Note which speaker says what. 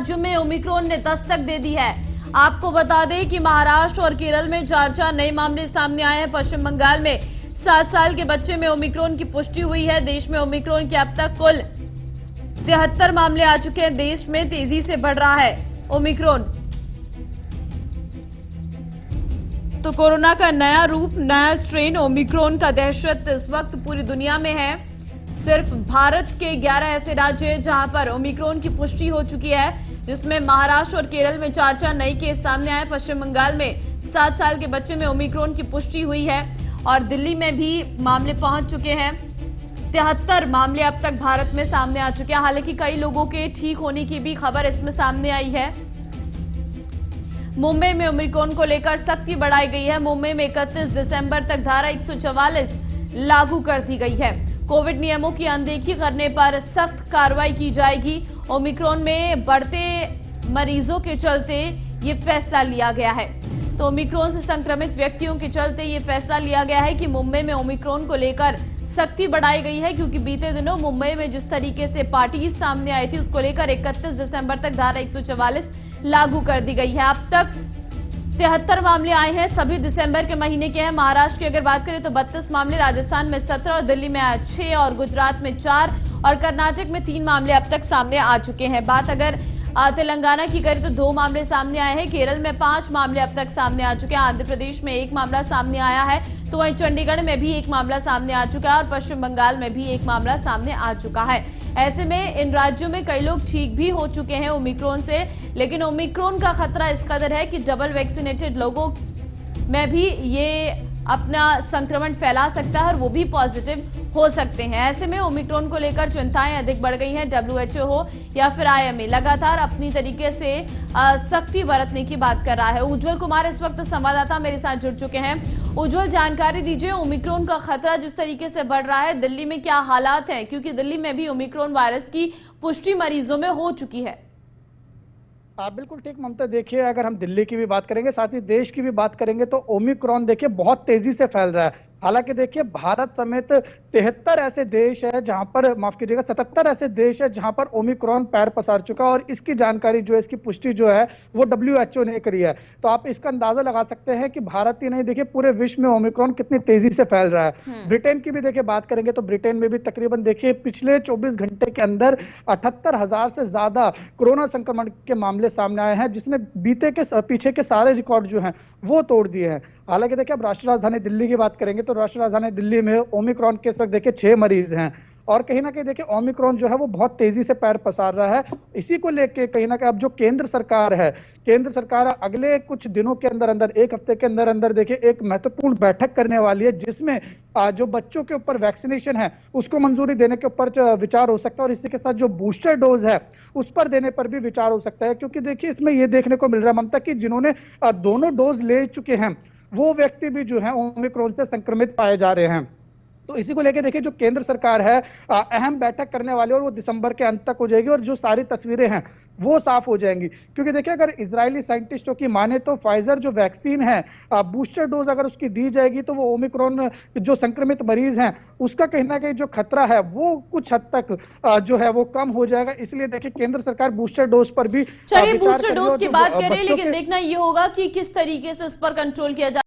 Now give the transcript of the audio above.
Speaker 1: राज्यों में ओमिक्रॉन ने दस्तक दे दी है। आपको बता दें कि महाराष्ट्र और केरल में 4 नए मामले सामने आए हैं। पश्चिम बंगाल में 7 साल के बच्चे में ओमिक्रॉन की पुष्टि हुई है। देश में ओमिक्रॉन के अब तक कुल 73 मामले आ चुके हैं। देश में तेजी से बढ़ रहा है ओमिक्रॉन। तो कोरोना का नया रूप, नया स्ट्रेन ओमिक्रॉन का दहशत इस वक्त पूरी दुनिया में है। सिर्फ भारत के 11 ऐसे राज्य हैं जहां पर ओमिक्रॉन की पुष्टि हो चुकी है, जिसमें महाराष्ट्र और केरल में 4 नए केस सामने आए। पश्चिम बंगाल में 7 साल के बच्चे में ओमिक्रॉन की पुष्टि हुई है और दिल्ली में भी मामले पहुंच चुके हैं। 73 मामले अब तक भारत में सामने आ चुके हैं। हालांकि कई लोगों के ठीक होने की भी खबर इसमें सामने आई है। मुंबई में ओमिक्रॉन को लेकर सख्ती बढ़ाई गई है। मुंबई में 31 दिसंबर तक धारा 144 लागू कर दी गई है। कोविड नियमों की अनदेखी करने पर सख्त कार्रवाई की जाएगी। ओमिक्रॉन में बढ़ते मरीजों के चलते ये फैसला लिया गया है। तो ओमिक्रॉन से संक्रमित व्यक्तियों के चलते ये फैसला लिया गया है कि मुंबई में ओमिक्रॉन को लेकर सख्ती बढ़ाई गई है, क्योंकि बीते दिनों मुंबई में जिस तरीके से पार्टी सामने आई थी, उसको लेकर 31 दिसंबर तक धारा 144 लागू कर दी गई है। अब तक 73 मामले आए हैं, सभी दिसंबर के महीने के हैं। महाराष्ट्र की अगर बात करें तो 32 मामले, राजस्थान में 17 और दिल्ली में 6 और गुजरात में 4 और कर्नाटक में 3 मामले अब तक सामने आ चुके हैं। बात अगर तेलंगाना की करें तो 2 मामले सामने आए हैं। केरल में 5 मामले अब तक सामने आ चुके हैं। आंध्र प्रदेश में 1 मामला सामने आया है, तो वहीं चंडीगढ़ में भी 1 मामला सामने आ चुका है और पश्चिम बंगाल में भी 1 मामला सामने आ चुका है। ऐसे में इन राज्यों में कई लोग ठीक भी हो चुके हैं ओमिक्रॉन से, लेकिन ओमिक्रॉन का खतरा इस कदर है कि डबल वैक्सीनेटेड लोगों में भी ये अपना संक्रमण फैला सकता है और वो भी पॉजिटिव हो सकते हैं। ऐसे में ओमिक्रॉन को लेकर चिंताएं अधिक बढ़ गई हैं। WHO हो या फिर IMA लगातार अपनी तरीके से सख्ती बरतने की बात कर रहा है। उज्जवल कुमार इस वक्त संवाददाता मेरे साथ जुड़ चुके हैं। उज्जवल, जानकारी दीजिए, ओमिक्रॉन का खतरा जिस तरीके से बढ़ रहा है, दिल्ली में क्या हालात हैं, क्योंकि दिल्ली में भी ओमिक्रॉन वायरस की पुष्टि मरीजों में हो चुकी है।
Speaker 2: आप बिल्कुल ठीक ममता, देखिए अगर हम दिल्ली की भी बात करेंगे, साथ ही देश की भी बात करेंगे, तो ओमिक्रॉन देखिए बहुत तेजी से फैल रहा है। हालांकि देखिए भारत समेत 73 ऐसे देश है जहां पर, माफ कीजिएगा 77 ऐसे देश है जहां पर ओमिक्रॉन पैर पसार चुका है और इसकी जानकारी जो है, इसकी पुष्टि जो है वो WHO ने करी है। तो आप इसका अंदाजा लगा सकते हैं कि भारत ही नहीं, देखिए पूरे विश्व में ओमिक्रॉन कितनी तेजी से फैल रहा है। ब्रिटेन की भी देखिए बात करेंगे तो ब्रिटेन में भी तकरीबन देखिए पिछले 24 घंटे के अंदर 78,000 से ज्यादा कोरोना संक्रमण के मामले सामने आए हैं, जिसने बीते के पीछे के सारे रिकॉर्ड जो हैं वो तोड़ दिए हैं। हालांकि देखिए अब राष्ट्रीय राजधानी दिल्ली की बात करेंगे तो राष्ट्रीय राजधानी दिल्ली में ओमिक्रॉन के इस वक्त देखिए 6 मरीज हैं और कहीं ना कहीं देखिए ओमिक्रॉन जो है वो बहुत तेजी से पैर पसार रहा है। इसी को लेके कहीं ना कहीं अब जो केंद्र सरकार है, केंद्र सरकार अगले कुछ दिनों के अंदर अंदर, 1 हफ्ते के अंदर अंदर देखिए एक महत्वपूर्ण बैठक करने वाली है, जिसमें जो बच्चों के ऊपर वैक्सीनेशन है उसको मंजूरी देने के ऊपर विचार हो सकता है और इसी के साथ जो बूस्टर डोज है उस पर देने पर भी विचार हो सकता है। क्योंकि देखिए इसमें यह देखने को मिल रहा है ममता कि जिन्होंने दोनों डोज ले चुके हैं वो व्यक्ति भी जो है ओमिक्रॉन से संक्रमित पाए जा रहे हैं। तो इसी को लेकर देखिए जो केंद्र सरकार है अहम बैठक करने वाली है और वो दिसंबर के अंत तक हो जाएगी और जो सारी तस्वीरें हैं वो साफ हो जाएंगी। क्योंकि देखिए अगर इजरायली साइंटिस्टों की माने तो फाइजर जो वैक्सीन है, बूस्टर डोज अगर उसकी दी जाएगी तो वो ओमिक्रॉन जो संक्रमित मरीज हैं उसका कहीं ना कहीं जो खतरा है वो कुछ हद तक जो है वो कम हो जाएगा। इसलिए देखिए केंद्र सरकार बूस्टर डोज पर भी
Speaker 1: चलिए बूस्टर डोज की बात करें, लेकिन देखना ये होगा कि किस तरीके से इस पर कंट्रोल किया जाए।